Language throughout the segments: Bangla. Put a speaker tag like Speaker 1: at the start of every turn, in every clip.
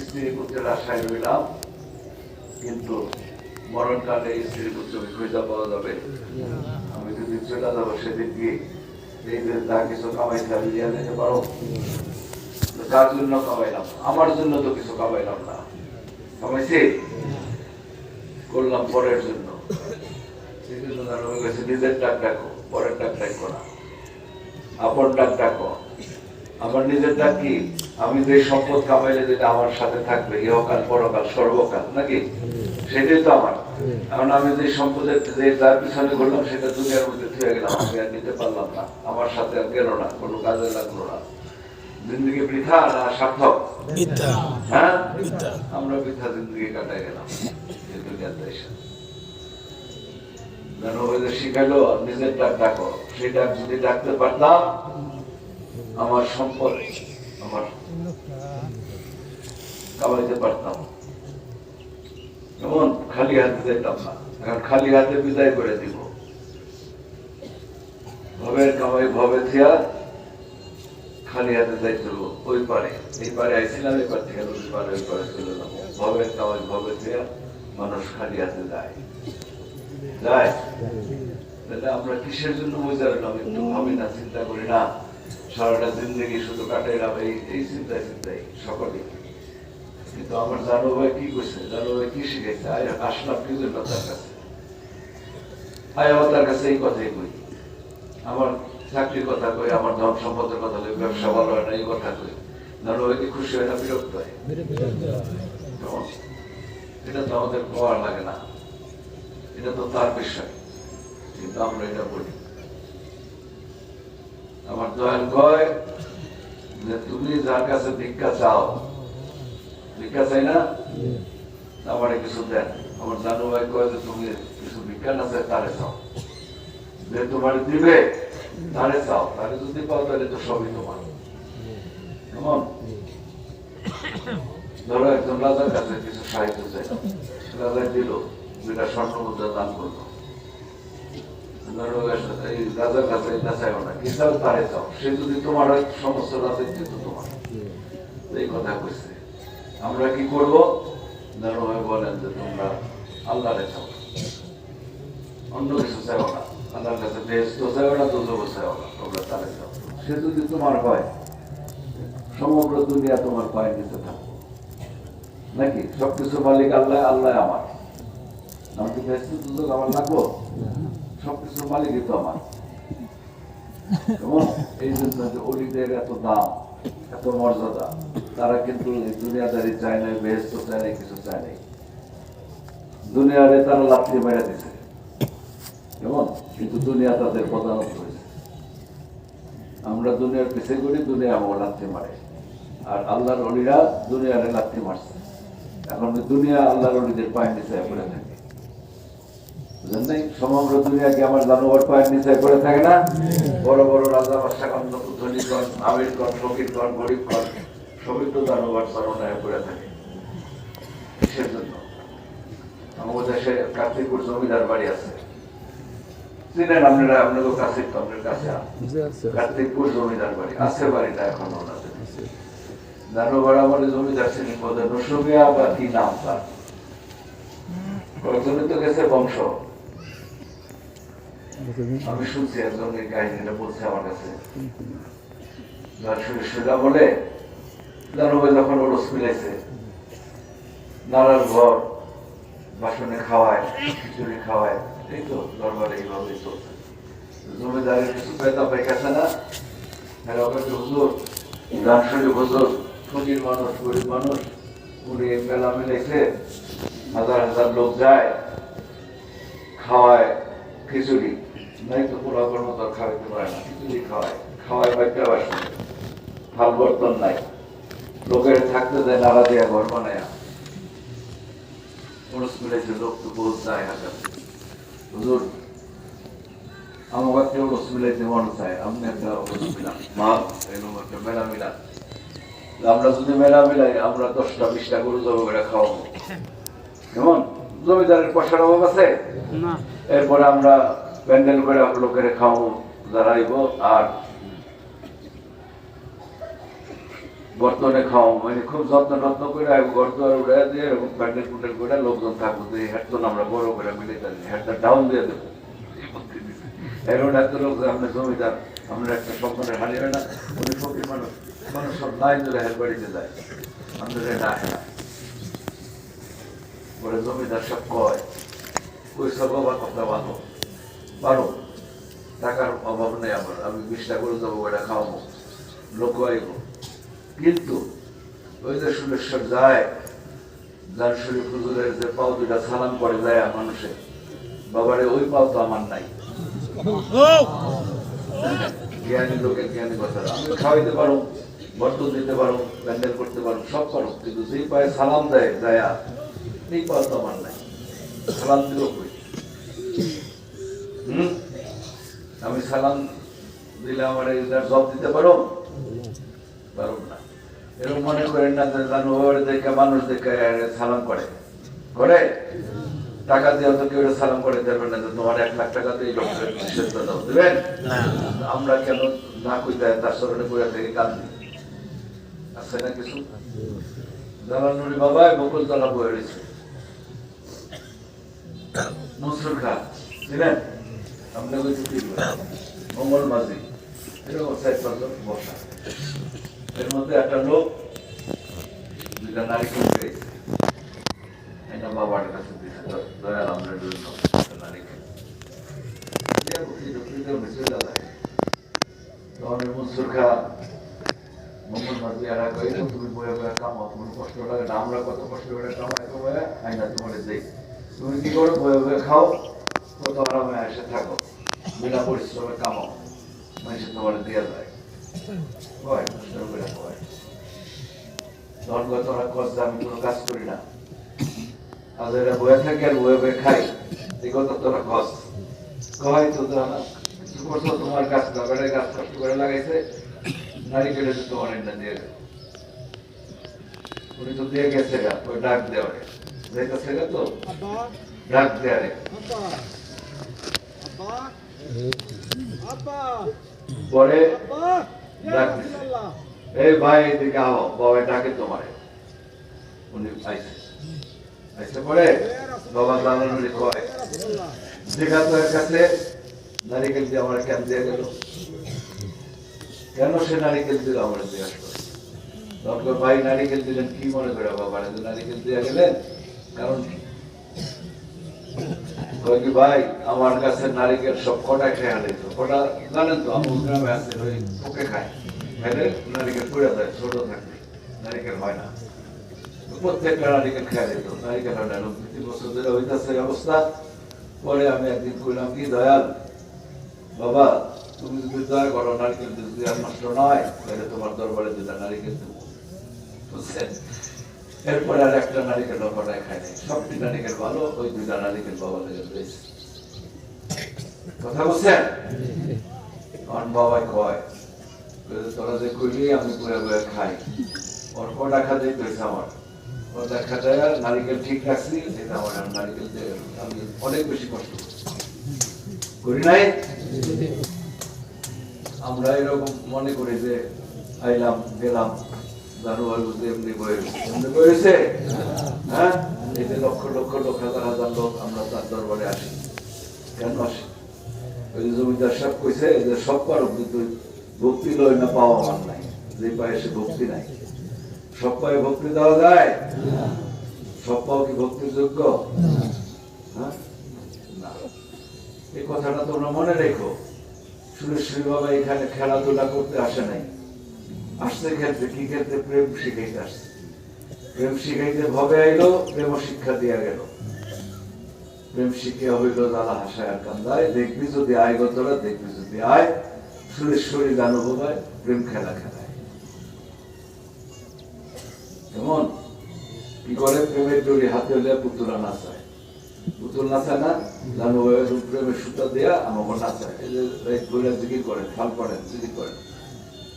Speaker 1: স্ত্রী পুত্রের আশায় রইলাম, কিন্তু মরণকালে স্ত্রী পুত্রকে খুঁজে পাওয়া যাবে। আমি যদি চলে যাবো সেদিন কি এই যে যা কিছু কামাইতে আমি দিয়ে দিতে পারো? কার জন্য কামাইলাম? আমার জন্য তো কিছু কামাইলাম না, কামাইছি করলাম পরের জন্য। নিজের ডাক ডাকো, পরের ডাক ডাকো না, আপন ডাক ডাকো। আমার নিজের ডাক কি? আমি যে সম্পদ কামাইলে যেটা আমার সাথে থাকবে ইহকাল পরকাল সর্বকাল, নাকি? সেটাই তো আমার। এখন আমি যে সম্পদের যে যার পিছনে ঘুরলাম সেটা দুনিয়ার মধ্যে থুয়ে গেলাম, আমি আর নিতে পারলাম না, আমার সাথে আর গেল না, কোনো কাজে লাগলো না। জিন্দগি বৃথা না সার্থক? হ্যাঁ, আমরা বৃথা জিন্দগি কাটাই গেলাম এই দুনিয়াতে এসে। শিখাইলো নিজের ডাক ডাকো, সেই ডাক যদি ডাকতে পারতাম আমার সম্পদ আমার কামাইতে পারতাম, এমন খালি হাতে যেতাম না। এখন খালি হাতে বিদায় করে দিব। ভবের কামাই ভবে থিয়া খালি হাতে যাইতে ওই পারে, এই পারে আইছিলাম, এবার থেকে ওই পারে ওই পারে চলে যাবো। ভবের কামাই ভবে থিয়া মানুষ খালি হাতে যায় যায়। তাহলে আমরা কিসের জন্য বুঝালাম? একটু ভাবি না, চিন্তা করি না? সারাটা জিন্দগি শুধু কাটাইলাম এই চিন্তায় চিন্তায় সকলে। কিন্তু আমার জানো ভাই কি করছে, জানো ভাই কি শিখেছে? আসলাম কি জন্য তার কাছে? আমার তার কাছে এই কথাই কই, আমার চাকরির কথা কই, আমার ধন সম্পদের কথা কই, ব্যবসা ভালো হয় না এই কথা কই। জানো ভাই কি খুশি হয় না বিরক্ত হয়? এটা তো আমাদের পাওয়ার লাগে না, এটা তো তার বিষয়, কিন্তু আমরা এটা বলি। আমার দয়াল কয় যে তুমি যার কাছে ভিক্ষা চাও, ভিক্ষা চাই না আমার কিছু দেন। আমার জানু ভাই কয় যে তুমি কিছু ভিক্ষা না চাই তারে চাও, যে তোমার দিবে তারে চাও, তারে যদি পাও তাহলে তো সবই তোমার। কেমন? ধরো একজন রাজার কাছে কিছু সাহায্য চাই, রাজায় দিল, যেটা স্বর্ণ মুদ্রা দান করলো। রাজার কাছে এটা চাইও না, কি চাও তারে চাও, সে যদি তোমার সমস্ত রাজত্ব তো তোমার। এই কথা কইছে। আমরা কি করব? জানুভাই বলেন যে তোমরা আল্লাহরে চাও, অন্য কিছু চাও না। আল্লাহর কাছে বেহেশত চাও না, দোজখ চাও না, তোমরা তারে চাও। সে যদি তোমার হয়, সমগ্র দুনিয়া তোমার পায়ের নিচে থাকবো, নাকি? সবকিছু মালিক আল্লাহ, আল্লাহ আমার। আমি কি বেহেশত দোজখ আমার লাগবো? সবকিছুর মালিকই তো আমার। এবং এই জন্য যে অলিদের এত দাম, এত মর্যাদা, তারা কিন্তু দুনিয়াদারি চায় নাই, বেহেশত চায় নাই, কিছু চায় নাই। দুনিয়ারে তারা লাথি মেরে দিছে, কেমন? কিন্তু দুনিয়া তাদের প্রধানত হয়েছে। আমরা দুনিয়ার পিছে করি, দুনিয়া আমার লাথি মারে। আর আল্লাহর অলিরা দুনিয়ারে লাথি মারছে। এখন দুনিয়া আল্লাহর অলিদের পায়ের নিচে পড়ে থাকে। সমগ্র দুনিয়াকে আমার জানোয়ার পায়ের নিচে পড়ে থাকে না? বড় বড় রাজা বাদশাগণ, ধনীগণ, আমিরগণ, ফকিরগণ, গরিবগণ সবই তো জানোয়ার চরণায় পড়ে থাকে। কিসের জন্য? আমাদের দেশে কার্তিকপুর জমিদার বাড়ি আছে, চিনেন আপনারা? আপনাদের কাছে তো, আপনার কাছে কার্তিকপুর জমিদার বাড়ি আছে, বাড়িটা এখন ওনাদের। জানোয়ার আমাদের জমিদার ছিলেন বোধহয় নসুমিয়া বা কি নাম তার, কয়েকজনে তো গেছে বংশ। আমি শুনছি একজন এই কাহিনীটা বলছে আমার কাছে। সোজা বলে জানুভাই যখন ওরস মিলাইছে, নাড়ার ঘর, বাসনে খাওয়ায়, খিচুড়ি খাওয়ায়, এই তো দরবারে এইভাবে চলছে। জমিদারের কিছু পেতা পাইকাছে না, হুজুর দানশরী হুজুর, ফকির মানুষ, গরিব মানুষ, উনি মেলা মিলাইছে, হাজার হাজার লোক যায়, খাওয়ায় খিচুড়ি, নাই তো পোলাপের মতো খাওয়াইতে পারে না, খিচুড়ি খাওয়ায়, খাওয়ায় বাইটা বাসনে, থাল বর্তন নাই, লোকের থাকতে দেয় নাড়া দিয়া ঘর বানায়। ওরস মিলাইছে, লোক তো বোঝ যায় হাজার। হুজুর আমার বাচ্চা ওরস মিলাইতে মন চায়, আপনি একটা ওরস মিলাম, মা এরকম একটা মেলা মিলাম। আমরা যদি মেলা মিলাই, আমরা 10টা 20টা গরু জব করে খাওয়াবো, কেমন? জমিদারের পয়সার অভাব আছে? এরপরে আমরা প্যান্ডেল করে লোকের খাওয়াবো, যারা আইব। আর বর্তমানে খাওয়া মানে খুব যত্ন করে গর্তর উড়ে দিয়ে এরকম প্যান্ডেল পুন্ডেল করে লোকজন থাকবো যে হেডফোন আমরা বড় করে মিলে যাচ্ছি হেডটা ডাউন দিয়ে দেবো এখন এত লোক আপনার জমিদার আমরা একটা সম্মানের হারিয়ে না উনি ফকির মানুষ মানুষ সব লাইন ধরে হেড বাড়িতে যায় আমাদের এটা আসে না বলে জমিদার সব কয় ওই সব আবার কথা ভালো পারো টাকার অভাব নেই আমার আমি 20 টাকা করে যাবো ওটা খাওয়াবো লোক আইব কিন্তু ওই যে সুরেশ্বর যায় যার শরীর হুজুরের যে পাও দুটা সালাম করে যায় মানুষের বাবারে ওই পাও তো আমার নাই জ্ঞানী লোকের জ্ঞানী কথা আমি খাওয়াইতে পারো বর্তন দিতে পারো প্যান্ডেল করতে পারো সব পারো কিন্তু যেই পায়ে সালাম দেয় যায় এই পাও তো আমার নাই সালাম দিল কই আমি সালাম দিলে আমার জব দিতে পারো পারো না এরকম মনে করেন না যে জানো দেখে মানুষ দেখে সালাম করে করে টাকা দিয়ে তো কেউ সালাম করে দেবেন না তোমার 1 লাখ টাকা দিয়ে ডক্টরের চিকিৎসা দাও দেবেন আমরা কেন না কইতে তার স্মরণে পড়ে থেকে কাঁদি আছে না কিছু জালানুরি বাবা বকুল তলা বয়ে রয়েছে মনসুর খা বুঝলেন আমরা কইছি কি মঙ্গল মাঝি এরকম 4-5 বসা এর মধ্যে একটা লোক দুইটা নারকেল পেয়েছে এটা বাবার কাছে দিয়েছে দয়াল আমরা জন্য নারকেল তখন মনসুর খা মোহাম্মদ মাঝি এরা কইল তুমি বয়ে বয়ে কামাও তুমি কষ্ট লাগে না আমরা কত কষ্ট করে কামাই তো বয়ে আইনা তোমার দেই তুমি কি করো বয়ে বয়ে খাও কত আরামে এসে থাকো বিনা পরিশ্রমে কামাও মানুষের তোমার দেওয়া যায় তোরা কষ্ট আমি কোনো কাজ করি না আজ এরা বয়ে থাকি আর বয়ে বয়ে খাই এই কথা তোরা কষ্ট কয় তো কিছু করছো তোমার গাছ লাগালে গাছ কষ্ট করে লাগাইছে নারিকেলে তো তোমার এটা দিয়ে গেল উনি তো দিয়ে গেছে গা ওই ডাক দেওয়া যাইতেছে গা তো ডাক দেওয়া রে পরে ডাক দিছে এই ভাই এদিকে আও বাবা ডাকে তোমারে উনি আইছে আইছে পরে বাবা জানানুরি কয় দেখা তো এর কাছে নারিকেল দিয়ে আমার কেন দিয়ে গেল কেন সে নারিকেল দিল আমার জিজ্ঞাসা করে তখন ভাই নারিকেল দিলেন কি মনে করে বাবা নারিকেল দিয়ে গেলেন কারণ কি ভাই আমার কাছে নারিকেল সব কটা খেয়ে দিত কটা জানেন তো আমার গ্রামে আছে ওই পোকে খায় খেলে নারিকেল পড়ে যায় ছোট থাকলে নারিকেল হয় না প্রত্যেকটা নারিকেল খেয়ে দিত নারিকেল হয় না 2-3 বছর ধরে হইতেছে অবস্থা পরে আমি একদিন কইলাম কি দয়াল বাবা তুমি যদি দয়া করো নারিকেল যদি আর নষ্ট নয় তাহলে তোমার দরবারে দুটা নারিকেল দেবো বুঝছেন এরপরে আর একটা নারিকেল কটায় খায় নাই সবটি নারিকেল ভালো ওই 2টা নারিকেল বাবা লেগে রয়েছে কথা বলছেন আমার বাবাই কয় তোরা যে কইলি আমি পুরে পুরে খাই ওর কটা খাতে পেয়েছে আমার ওটা খাটায় নারিকেল ঠিক রাখছি এটা আমার নারিকেল দিয়ে আমি অনেক বেশি কষ্ট করি নাই আমরা এরকম মনে করি যে আইলাম গেলাম জানুয়ারি এমনি বয়েছে হ্যাঁ এই যে লক্ষ লক্ষ লোক হাজার হাজার লোক আমরা তার দরবারে আসি কেন আসি ওই যে জমিদার সব কইছে যে সব পারো কিন্তু ভক্তি লয় না পাওয়া আমার নাই যে পায়ে সে ভক্তি নাই সব পায়ে ভক্তি দেওয়া যায় সব পাও কি ভক্তির যোগ্য হ্যাঁ না এই কথাটা তোমরা মনে রেখো সুরেশ্বরী বাবা এখানে খেলাধুলা করতে আসে নাই আসতে ক্ষেত্রে কি ক্ষেত্রে প্রেম শিখাইতে আসছে প্রেম শিখাইতে ভবে আইলো প্রেম শিক্ষা দিয়া গেল প্রেম শিক্ষা হইল জ্বালা হাসায় আর কান্দায় দেখবি যদি আয় গতরা দেখবি যদি আয় সুরেশ্বরী গান হবায় প্রেম খেলা খেলায় কেমন কি করে প্রেমের ডোরি হাতে হলে পুতুলা নাচায় পুতুল নাচায় না জানো প্রেমের সুতা দেয়া আমাকে নাচায় এই যে জিকির করেন ফাল পড়েন জিকির করেন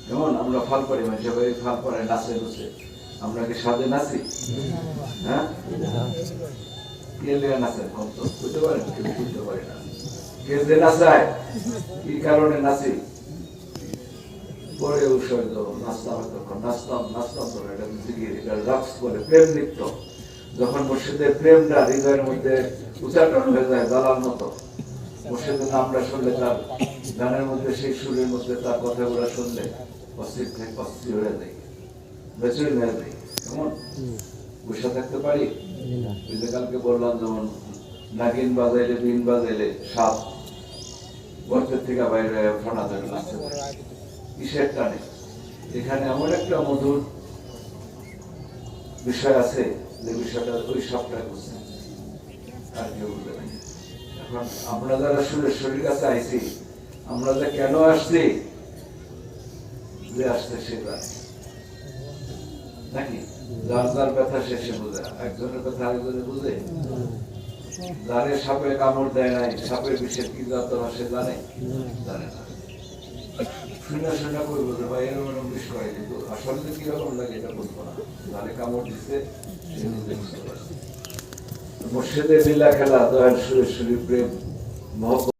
Speaker 1: যেমন আমরা ফাল পারি মানে সবাই ফাল পরে নাচে বসে আমরা কি সাজে নাচি হ্যাঁ কে লেগে নাচেন কম তো বুঝতে পারেন কেউ বুঝতে পারি না কে যে নাচায় কি কারণে নাচি পরে উৎসব নাস্তা হয়তো নাস্তাম করে এটা জিগির এটা রাক্স বলে প্রেম নৃত্য। যখন মুর্শিদের প্রেমটা হৃদয়ের মধ্যে উচ্চাটন হয়ে যায় জ্বালার মতো, মুর্শিদের নামটা শুনলে, তার গানের মধ্যে সেই সুরের মধ্যে তার কথাগুলো শুনলে অস্থির থেকে অস্থির হয়ে যায়, বেচুরি হয়ে যায়। কেমন বসে থাকতে পারি? ওই যে কালকে বললাম যেমন নাগিন বাজাইলে বিন বাজাইলে সাপ গর্তের থেকে বাইরে ফোনা ধরে নাচতে পারে, কিসের টানে? এখানে এমন একটা মধুর বিষয় আছে যে বিষয়টা ওই সাপটা বুঝছে, আর কেউ বুঝে নাই। এখন আমরা যারা সুরেশ্বরীর কাছে আইছি, আমরা যে কেন আসছি, যে আসছে সে জানে নাকি? যার যার ব্যথা শেষে বুঝে, একজনের কথা আরেকজনে বুঝে। যারে সাপে কামড় দেয় নাই, সাপের বিষের কি যাতনা সে জানে জানে না। শুনে শুনে করবো যে ভাই এরকম এরকম বিষ করে, কিন্তু আসলে যে কিরকম লাগে এটা বুঝবো না। যারে কামড় দিচ্ছে সে নিজে বুঝতে পারছে। মুর্শিদের লীলা খেলা, দয়াল সুরেশ্বরী প্রেম মহব্বত